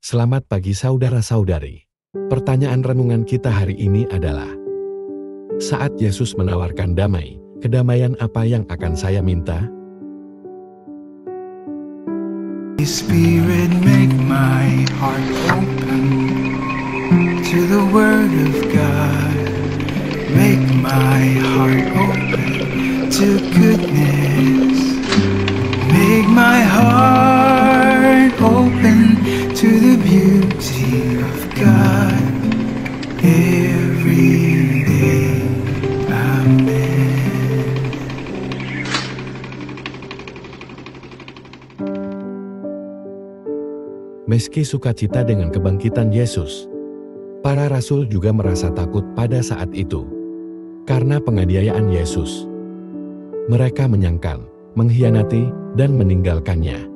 Selamat pagi saudara-saudari. Pertanyaan renungan kita hari ini adalah, saat Yesus menawarkan damai, kedamaian apa yang akan saya minta? Spirit, make my heart open to the Word of God. Make my heart open to goodness. Make my heart open to the beauty of God every day. Amen. Meski sukacita dengan kebangkitan Yesus, para rasul juga merasa takut pada saat itu. Karena penganiayaan Yesus, mereka menyangkal, mengkhianati, dan meninggalkannya.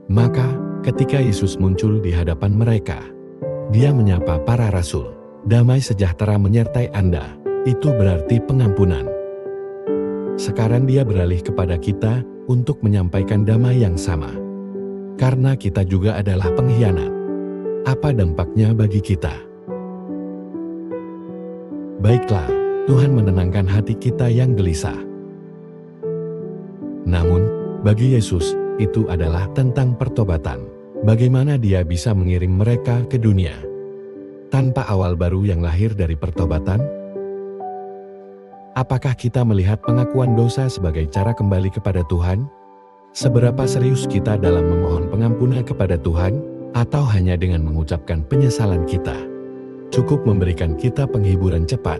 Maka, ketika Yesus muncul di hadapan mereka, Dia menyapa para rasul, "Damai sejahtera menyertai Anda." Itu berarti pengampunan. Sekarang Dia beralih kepada kita untuk menyampaikan damai yang sama. Karena kita juga adalah pengkhianat. Apa dampaknya bagi kita? Baiklah, Tuhan menenangkan hati kita yang gelisah. Namun, bagi Yesus, itu adalah tentang pertobatan. Bagaimana Dia bisa mengirim mereka ke dunia tanpa awal baru yang lahir dari pertobatan? Apakah kita melihat pengakuan dosa sebagai cara kembali kepada Tuhan? Seberapa serius kita dalam memohon pengampunan kepada Tuhan, atau hanya dengan mengucapkan penyesalan kita cukup memberikan kita penghiburan cepat?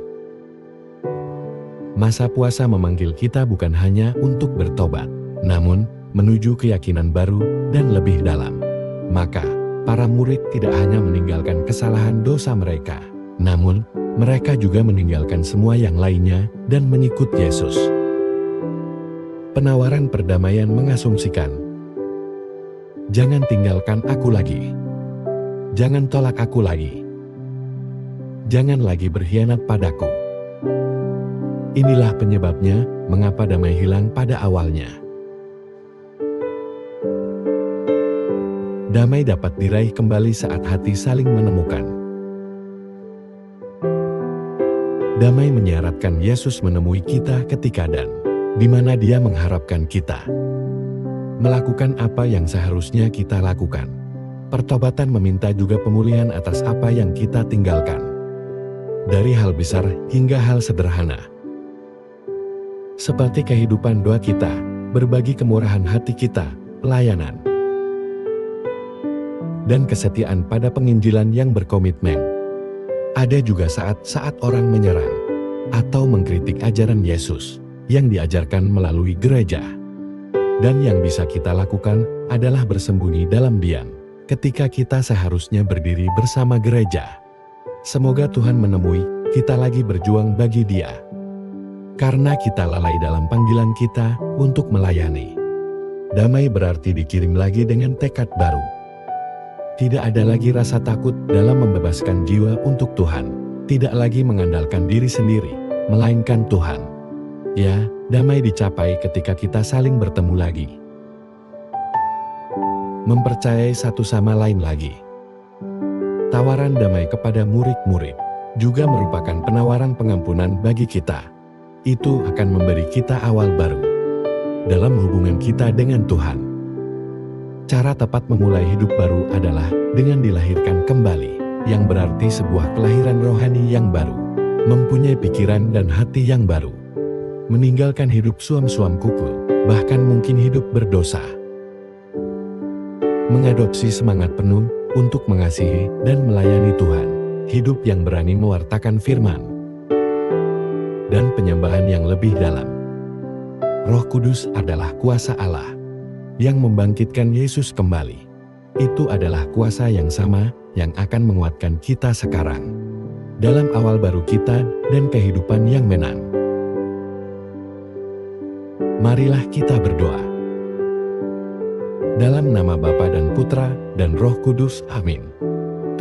Masa puasa memanggil kita bukan hanya untuk bertobat, namun menuju keyakinan baru dan lebih dalam. Maka, para murid tidak hanya meninggalkan kesalahan dosa mereka, namun mereka juga meninggalkan semua yang lainnya dan mengikut Yesus. Penawaran perdamaian mengasumsikan, "Jangan tinggalkan aku lagi. Jangan tolak aku lagi. Jangan lagi berkhianat padaku." Inilah penyebabnya mengapa damai hilang pada awalnya. Damai dapat diraih kembali saat hati saling menemukan. Damai menyaratkan Yesus menemui kita ketika dan di mana Dia mengharapkan kita melakukan apa yang seharusnya kita lakukan. Pertobatan meminta juga pemulihan atas apa yang kita tinggalkan, dari hal besar hingga hal sederhana. Seperti kehidupan doa kita, berbagi kemurahan hati kita, pelayanan, dan kesetiaan pada penginjilan yang berkomitmen. Ada juga saat-saat orang menyerang atau mengkritik ajaran Yesus yang diajarkan melalui gereja. Dan yang bisa kita lakukan adalah bersembunyi dalam diam, ketika kita seharusnya berdiri bersama gereja. Semoga Tuhan menemui kita lagi berjuang bagi Dia, karena kita lalai dalam panggilan kita untuk melayani. Damai berarti dikirim lagi dengan tekad baru. Tidak ada lagi rasa takut dalam membebaskan jiwa untuk Tuhan. Tidak lagi mengandalkan diri sendiri, melainkan Tuhan. Ya, damai dicapai ketika kita saling bertemu lagi. Mempercayai satu sama lain lagi. Tawaran damai kepada murid-murid juga merupakan penawaran pengampunan bagi kita. Itu akan memberi kita awal baru dalam hubungan kita dengan Tuhan. Cara tepat memulai hidup baru adalah dengan dilahirkan kembali, yang berarti sebuah kelahiran rohani yang baru, mempunyai pikiran dan hati yang baru, meninggalkan hidup suam-suam kuku, bahkan mungkin hidup berdosa. Mengadopsi semangat penuh untuk mengasihi dan melayani Tuhan, hidup yang berani mewartakan firman, dan penyembahan yang lebih dalam. Roh Kudus adalah kuasa Allah yang membangkitkan Yesus kembali. Itu adalah kuasa yang sama yang akan menguatkan kita sekarang dalam awal baru kita dan kehidupan yang menang. Marilah kita berdoa. Dalam nama Bapa dan Putra dan Roh Kudus, amin.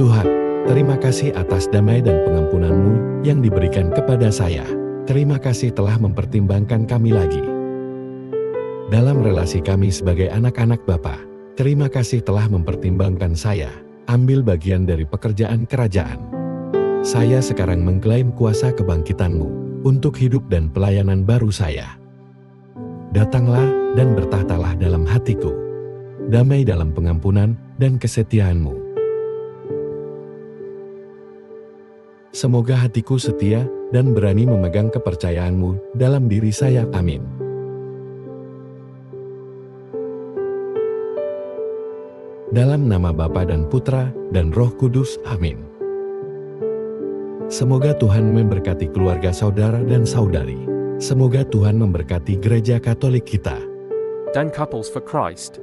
Tuhan, terima kasih atas damai dan pengampunan-Mu yang diberikan kepada saya. Terima kasih telah mempertimbangkan kami lagi dalam relasi kami sebagai anak-anak Bapa. Terima kasih telah mempertimbangkan saya, ambil bagian dari pekerjaan kerajaan. Saya sekarang mengklaim kuasa kebangkitan-Mu untuk hidup dan pelayanan baru saya. Datanglah dan bertahtalah dalam hatiku. Damai dalam pengampunan dan kesetiaan-Mu. Semoga hatiku setia dan berani memegang kepercayaan-Mu dalam diri saya. Amin. Dalam nama Bapa dan Putra dan Roh Kudus. Amin. Semoga Tuhan memberkati keluarga saudara dan saudari. Semoga Tuhan memberkati gereja Katolik kita. Dan Couples for Christ.